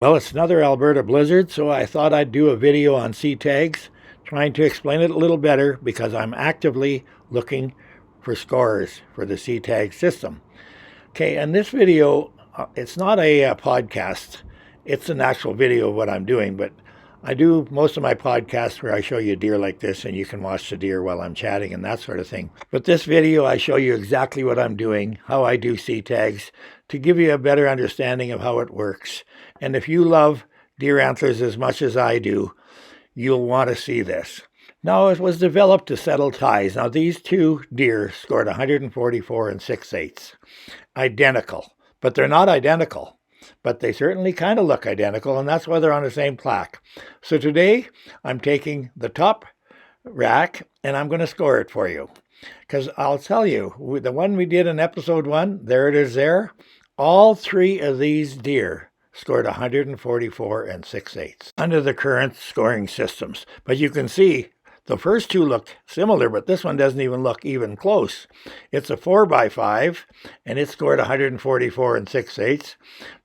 Well, it's another Alberta blizzard, so I thought I'd do a video on C.T.A.G.S, trying to explain it a little better because I'm actively looking for scores for the C.T.A.G. system. Okay, and this video, it's not a podcast. It's an actual video of what I'm doing, but I do most of my podcasts where I show you deer like this and you can watch the deer while I'm chatting and that sort of thing. But this video, I show you exactly what I'm doing, how I do C.T.A.G.S, to give you a better understanding of how it works. And if you love deer antlers as much as I do, you'll want to see this. Now, it was developed to settle ties. Now, these two deer scored 144 and 6/8. Identical, but they're not identical. But they certainly kind of look identical, and that's why they're on the same plaque. So today, I'm taking the top rack, and I'm going to score it for you. Because I'll tell you, the one we did in episode 1, there it is there. All three of these deer scored 144 and 6/8 under the current scoring systems. But you can see the first two look similar, but this one doesn't even look even close. It's a 4x5, and it scored 144 and 6/8.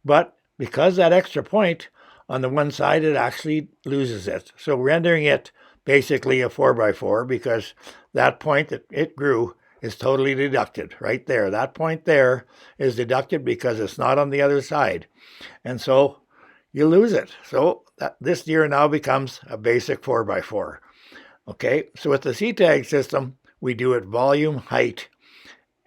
But because that extra point on the one side, it actually loses it. So rendering it basically a 4x4 because that point that it grew is totally deducted right there. That point there is deducted because it's not on the other side. And so you lose it. So this deer now becomes a basic 4x4. Okay, so with the CTAG system, we do it volume, height,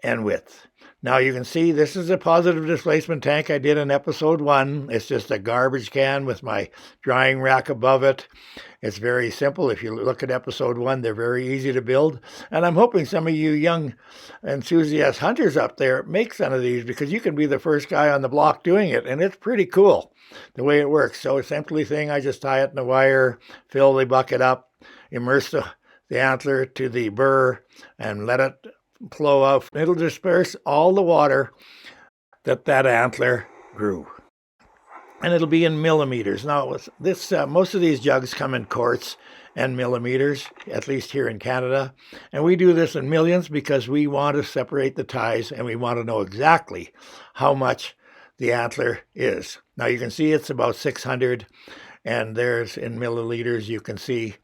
and width. Now you can see this is a positive displacement tank I did in episode 1. It's just a garbage can with my drying rack above it. It's very simple. If you look at episode 1, they're very easy to build. And I'm hoping some of you young enthusiast hunters up there make some of these because you can be the first guy on the block doing it. And it's pretty cool the way it works. So simply thing, I just tie it in a wire, fill the bucket up, immerse the antler to the burr, and let it flow out. It'll disperse all the water that antler grew. And it'll be in millimeters. Now, this most of these jugs come in quarts and millimeters, at least here in Canada. And we do this in millions because we want to separate the ties and we want to know exactly how much the antler is. Now, you can see it's about 600, and there's in milliliters, you can see.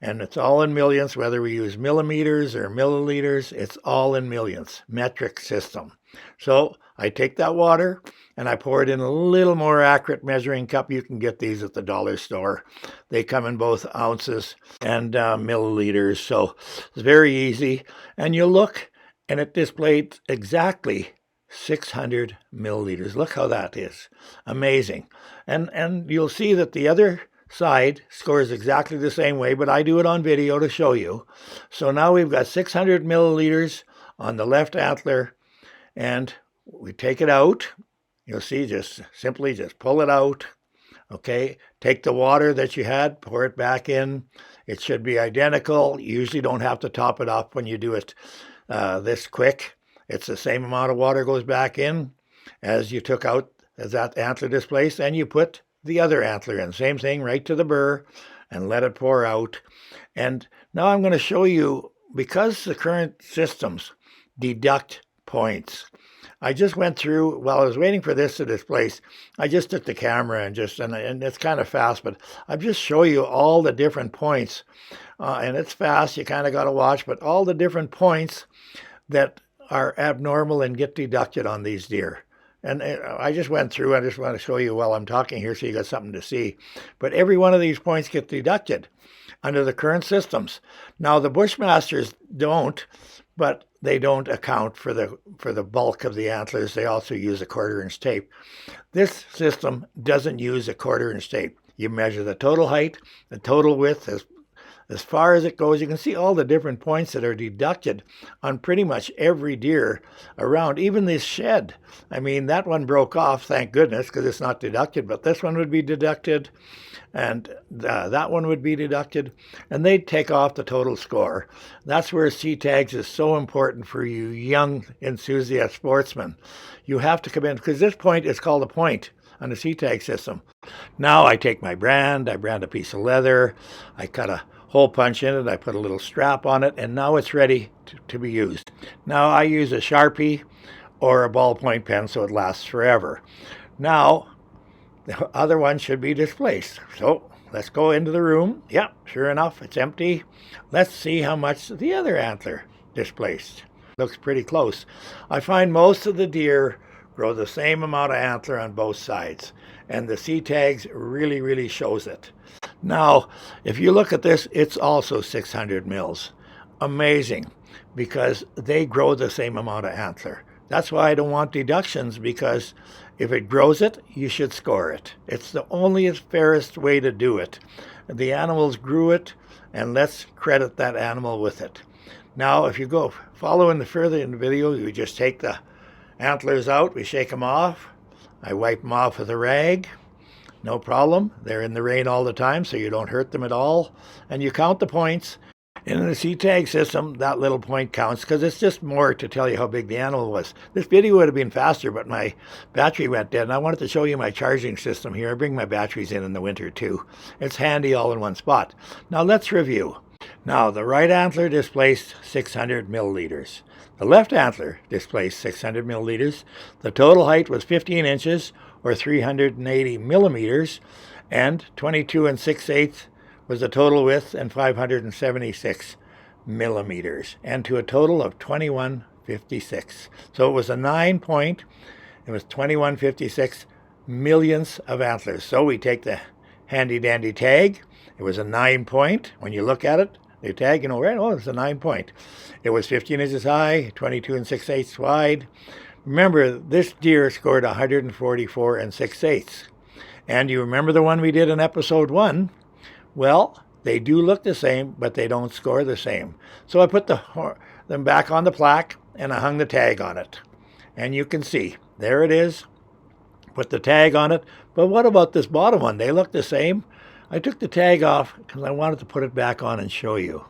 And it's all in millions, whether we use millimeters or milliliters, it's all in millions, metric system. So I take that water and I pour it in a little more accurate measuring cup. You can get these at the dollar store. They come in both ounces and milliliters, so it's very easy. And you look and it displayed exactly 600 milliliters. Look how that is. Amazing. And you'll see that the other side scores exactly the same way, but I do it on video to show you. So now we've got 600 milliliters on the left antler, and we take it out. You'll see, just simply just pull it out. Okay, take the water that you had, pour it back in. It should be identical. You usually don't have to top it up when you do it this quick. It's the same amount of water goes back in as you took out as that antler displaced, and you put the other antler in. Same thing, right to the burr, and let it pour out. And now I'm going to show you, because the current systems deduct points. I just went through, while I was waiting for this to displace, I just took the camera and it's kind of fast, but I'll just show you all the different points. And it's fast, you kind of got to watch, but all the different points that are abnormal and get deducted on these deer. And I just went through, I just want to show you while I'm talking here so you got something to see. But every one of these points get deducted under the current systems. Now, the Bushmasters don't, but they don't account for the bulk of the antlers. They also use a 1/4-inch tape. This system doesn't use a 1/4-inch tape. You measure the total height, the total width, as far as it goes. You can see all the different points that are deducted on pretty much every deer around, even this shed. I mean, that one broke off, thank goodness, because it's not deducted, but this one would be deducted, and that one would be deducted, and they'd take off the total score. That's where CTAGs is so important for you young enthusiast sportsmen. You have to come in, because this point is called a point on the CTAG system. Now I take my brand, I brand a piece of leather, I cut a hole punch in it, I put a little strap on it, and now it's ready to be used. Now I use a Sharpie or a ballpoint pen so it lasts forever. Now The other one should be displaced. So let's go into the room. Yep, sure enough, it's empty. Let's see how much the other antler displaced. Looks pretty close. I find most of the deer grow the same amount of antler on both sides, and the CTAGs really shows it. Now, if you look at this, it's also 600 mils. Amazing, because they grow the same amount of antler. That's why I don't want deductions, because if it grows it, you should score it. It's the only fairest way to do it. The animals grew it, and let's credit that animal with it. Now, if you go following the further in the video, you just take the antlers out, we shake them off. I wipe them off with a rag. No problem. They're in the rain all the time, so you don't hurt them at all. And you count the points. In the C.T.A.G. system, that little point counts because it's just more to tell you how big the animal was. This video would have been faster, but my battery went dead, and I wanted to show you my charging system here. I bring my batteries in the winter too. It's handy all in one spot. Now let's review. Now, the right antler displaced 600 milliliters. The left antler displaced 600 milliliters. The total height was 15 inches, or 380 millimeters, and 22 6/8 was the total width, and 576 millimeters, and to a total of 2156. So it was a 9-point. It was 2156 millionths of antlers. So we take the handy dandy tag. It was a 9-point. When you look at it, the tag, you know, right? Oh, it's a 9-point. It was 15 inches high, 22 6/8 wide. Remember, this deer scored 144 6/8. And you remember the one we did in episode 1? Well, they do look the same, but they don't score the same. So I put them back on the plaque, and I hung the tag on it. And you can see, there it is. Put the tag on it. But what about this bottom one? They look the same. I took the tag off because I wanted to put it back on and show you.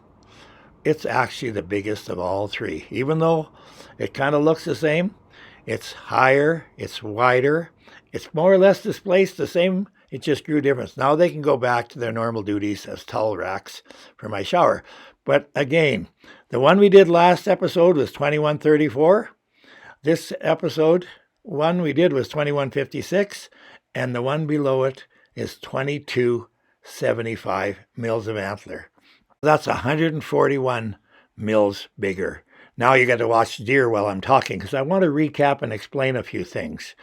It's actually the biggest of all three. Even though it kind of looks the same, it's higher, it's wider, it's more or less displaced the same. It just grew different. Now they can go back to their normal duties as towel racks for my shower. But again, the one we did last episode was 2134. This episode one we did was 2156, and the one below it is 2275 mils of antler. That's 141 mils bigger. Now you got to watch deer while I'm talking, because I want to recap and explain a few things.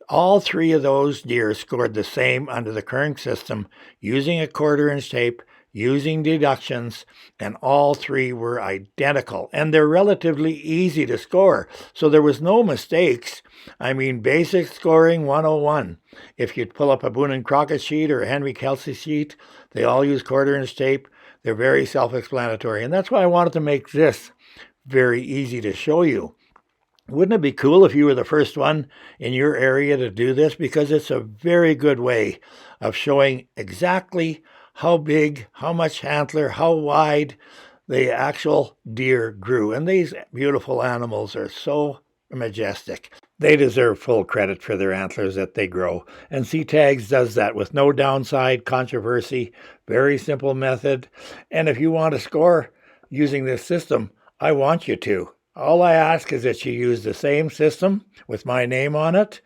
All three of those deer scored the same under the current system, using a 1/4-inch tape, using deductions, and all three were identical. And they're relatively easy to score, so there was no mistakes. I mean, basic scoring 101. If you pull up a Boone and Crockett sheet or a Henry Kelsey sheet, they all use 1/4-inch tape. They're very self-explanatory, and that's why I wanted to make this very easy to show you. Wouldn't it be cool if you were the first one in your area to do this? Because it's a very good way of showing exactly how big, how much antler, how wide the actual deer grew. And these beautiful animals are so majestic. They deserve full credit for their antlers that they grow. And CTAGS does that with no downside controversy. Very simple method. And if you want to score using this system, I want you to. All I ask is that you use the same system with my name on it.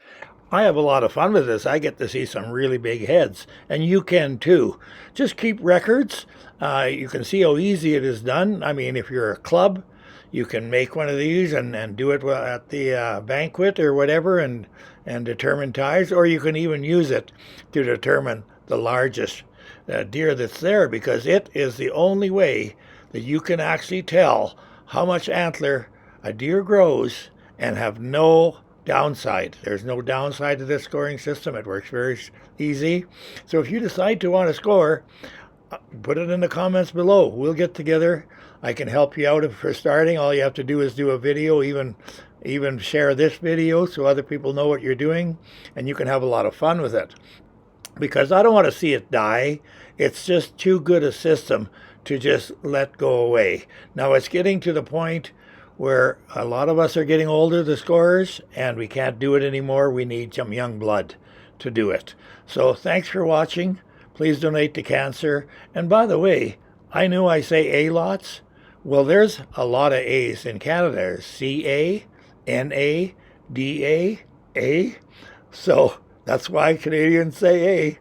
I have a lot of fun with this. I get to see some really big heads, and you can too. Just keep records. You can see how easy it is done. I mean, if you're a club, you can make one of these and do it at the banquet or whatever and determine ties, or you can even use it to determine the largest deer that's there, because it is the only way that you can actually tell how much antler a deer grows and have no downside. There's no downside to this scoring system. It works very easy. So if you decide to want to score, put it in the comments below. We'll get together. I can help you out for starting. All you have to do is do a video, even share this video so other people know what you're doing, and you can have a lot of fun with it. Because I don't want to see it die. It's just too good a system to just let go away. Now it's getting to the point where a lot of us are getting older, the scorers, and we can't do it anymore. We need some young blood to do it. So thanks for watching. Please donate to cancer. And by the way, I know I say A lots. Well, there's a lot of A's in Canada. There's C-A, N-A, D-A, A. So That's why Canadians say A.